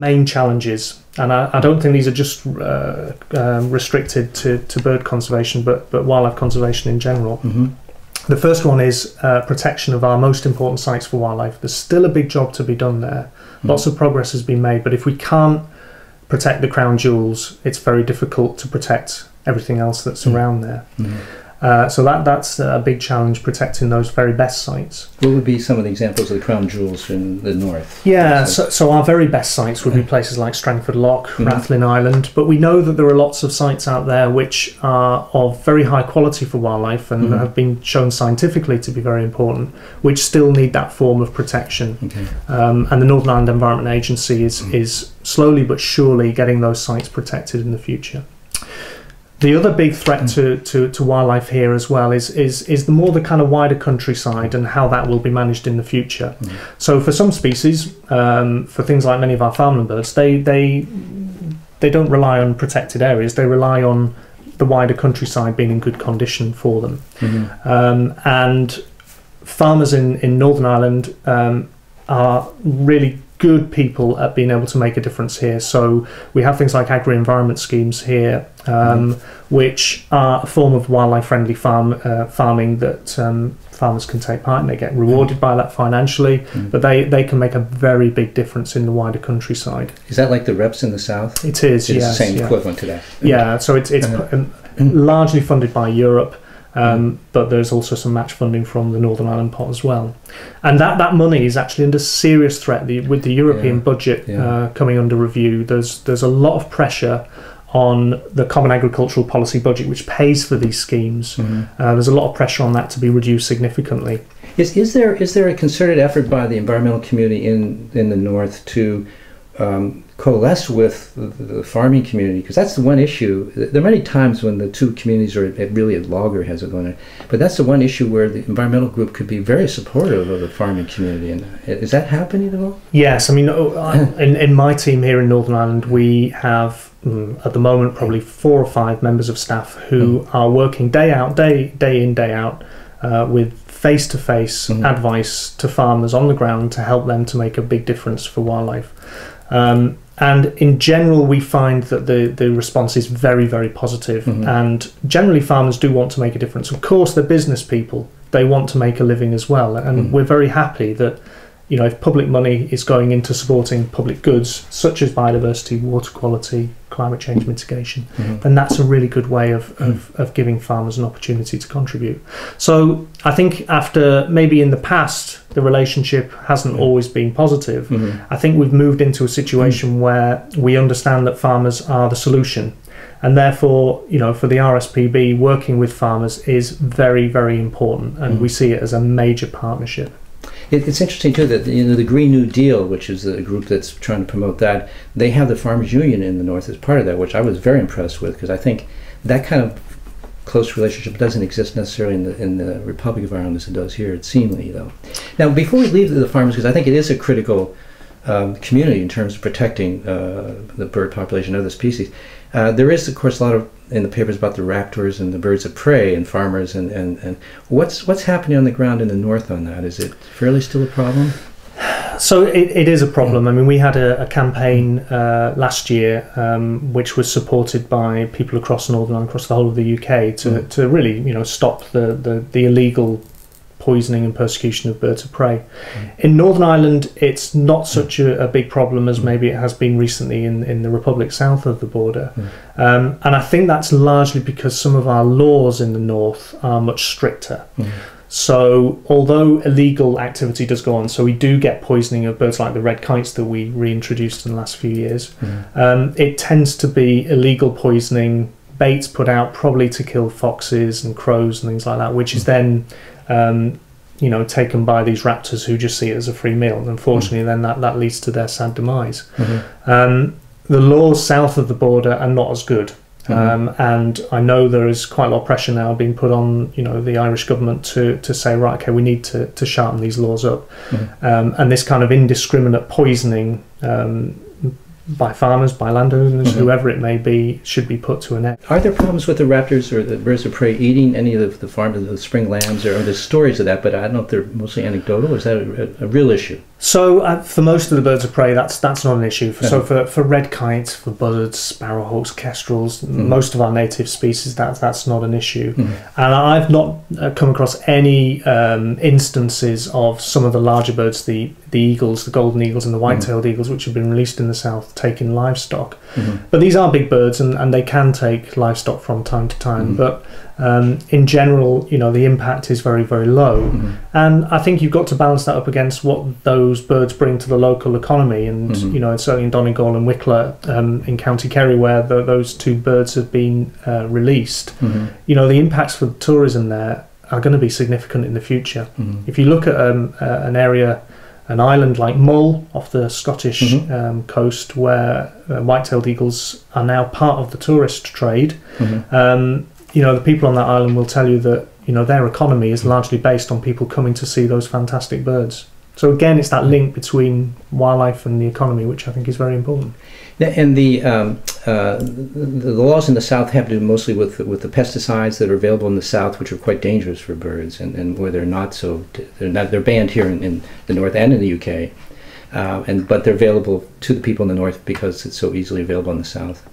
Main challenges, and I don't think these are just restricted to bird conservation, but wildlife conservation in general. The first one is protection of our most important sites for wildlife. There's still a big job to be done there. Lots of progress has been made, but if we can't protect the crown jewels, it's very difficult to protect everything else that's around there. So that's a big challenge, protecting those very best sites. What would be some of the examples of the crown jewels in the north? Yeah, so our very best sites would be places like Strangford Loch, Rathlin Island, but we know that there are lots of sites out there which are of very high quality for wildlife and have been shown scientifically to be very important, which still need that form of protection. And the Northern Ireland Environment Agency is slowly but surely getting those sites protected in the future. The other big threat to wildlife here as well is the kind of wider countryside and how that will be managed in the future. So for some species, for things like many of our farmland birds, they don't rely on protected areas. They rely on the wider countryside being in good condition for them. And farmers in Northern Ireland are really good people at being able to make a difference here. So we have things like agri-environment schemes here, which are a form of wildlife-friendly farming that farmers can take part in. They get rewarded by that financially, but they can make a very big difference in the wider countryside. Is that like the reps in the south? It is, yes. It's the same equivalent to that? Yeah, so it's largely funded by Europe. But there's also some match funding from the Northern Ireland pot as well, and that money is actually under serious threat with the European budget coming under review. There's a lot of pressure on the Common Agricultural Policy budget, which pays for these schemes. There's a lot of pressure on that to be reduced significantly. Is there a concerted effort by the environmental community in the north to coalesce with the farming community? Because that's the one issue. There are many times when the two communities are really at loggerheads going on, but that's the one issue where the environmental group could be very supportive of the farming community. And is that happening at all? Yes, I mean, in my team here in Northern Ireland, we have at the moment probably 4 or 5 members of staff who are working day in, day out with face-to-face advice to farmers on the ground to help them to make a big difference for wildlife. And in general, we find that the response is very, very positive. And generally, farmers do want to make a difference. Of course, they're business people. They want to make a living as well. And we're very happy that, you know, if public money is going into supporting public goods, such as biodiversity, water quality, climate change mitigation, then that's a really good way of giving farmers an opportunity to contribute. So I think after maybe in the past, the relationship hasn't always been positive. I think we've moved into a situation where we understand that farmers are the solution. And therefore, you know, for the RSPB, working with farmers is very, very important. And we see it as a major partnership. It's interesting too that, you know, the Green New Deal, which is a group that's trying to promote that, they have the Farmers Union in the north as part of that, which I was very impressed with, because I think that kind of close relationship doesn't exist necessarily in the Republic of Ireland as it does here, it seemingly, though. Now, before we leave the farmers, because I think it is a critical community in terms of protecting the bird population of the species, there is, of course, a lot of in the papers about the raptors and the birds of prey and farmers, and what's happening on the ground in the north on that? Is it fairly still a problem? So it is a problem. I mean, we had a campaign last year which was supported by people across Northern Ireland, across the whole of the UK, to really, you know, stop the illegal poisoning and persecution of birds of prey. In Northern Ireland, it's not such a big problem as maybe it has been recently in the Republic south of the border. And I think that's largely because some of our laws in the north are much stricter. So although illegal activity does go on, so we do get poisoning of birds like the red kites that we reintroduced in the last few years, it tends to be illegal poisoning, baits put out probably to kill foxes and crows and things like that, which is then you know, taken by these raptors who just see it as a free meal. Unfortunately, then that leads to their sad demise. The laws south of the border are not as good. And I know there is quite a lot of pressure now being put on, you know, the Irish government to say, right, okay, we need to sharpen these laws up. And this kind of indiscriminate poisoning by farmers, by landowners, whoever it may be, should be put to an end. Are there problems with the raptors or the birds of prey eating any of the farms, the spring lambs, or there's stories of that, but I don't know if they're mostly anecdotal, or is that a real issue? So for most of the birds of prey, that's not an issue. So for red kites, for buzzards, sparrowhawks, kestrels, most of our native species, that's not an issue. And I've not come across any instances of some of the larger birds, the eagles, the golden eagles and the white-tailed eagles, which have been released in the south, taking livestock. But these are big birds, and they can take livestock from time to time. But in general, the impact is very, very low. And I think you've got to balance that up against what those birds bring to the local economy. And, certainly in Donegal and Wicklow in County Kerry, where those two birds have been released, the impacts for tourism there are going to be significant in the future. If you look at an area, an island like Mull off the Scottish coast, where white-tailed eagles are now part of the tourist trade, the people on that island will tell you that their economy is largely based on people coming to see those fantastic birds. So again, it's that link between wildlife and the economy, which I think is very important. And the laws in the south have to do mostly with the pesticides that are available in the south, which are quite dangerous for birds, and where they're banned here in the north and in the UK, but they're available to the people in the north because it's so easily available in the south.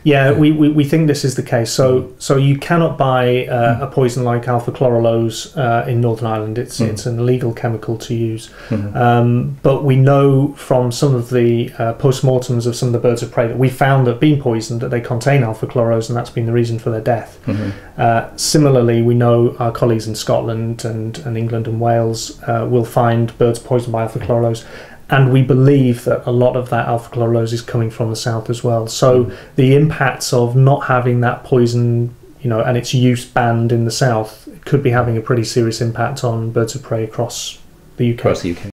Yeah, we think this is the case. So you cannot buy a poison like alpha chlorelose in Northern Ireland. It's an illegal chemical to use. But we know from some of the post-mortems of some of the birds of prey that we found that have been poisoned that they contain alpha chlorelose, and that's been the reason for their death. Similarly, we know our colleagues in Scotland and England and Wales will find birds poisoned by alpha chlorelose. And we believe that a lot of that alpha chlorelose is coming from the south as well. So the impacts of not having that poison, and its use banned in the south could be having a pretty serious impact on birds of prey across the UK.